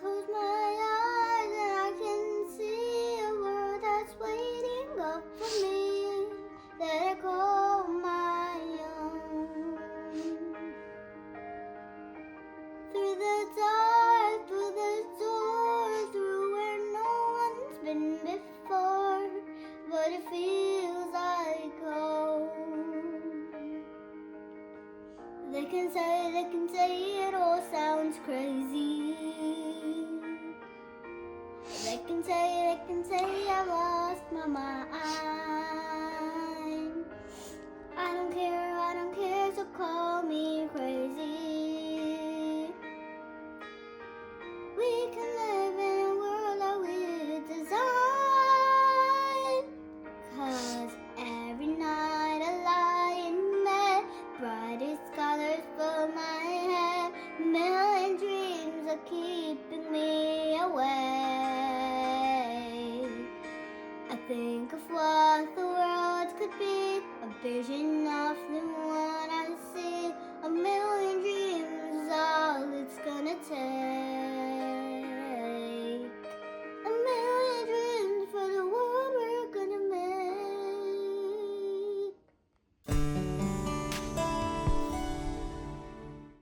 close my eyes and I can see a world that's waiting up for me. Let it call my own. Through the dark, through the door, through where no one's been before, but it feels like home. They can say it all sounds crazy. They can say I lost my mind. I don't care, so call me crazy. We can live in a world that we design. 'Cause every night I lie in bed, brightest colors fill my head, million dreams are keeping me awake. I think of what the world could be, a vision of the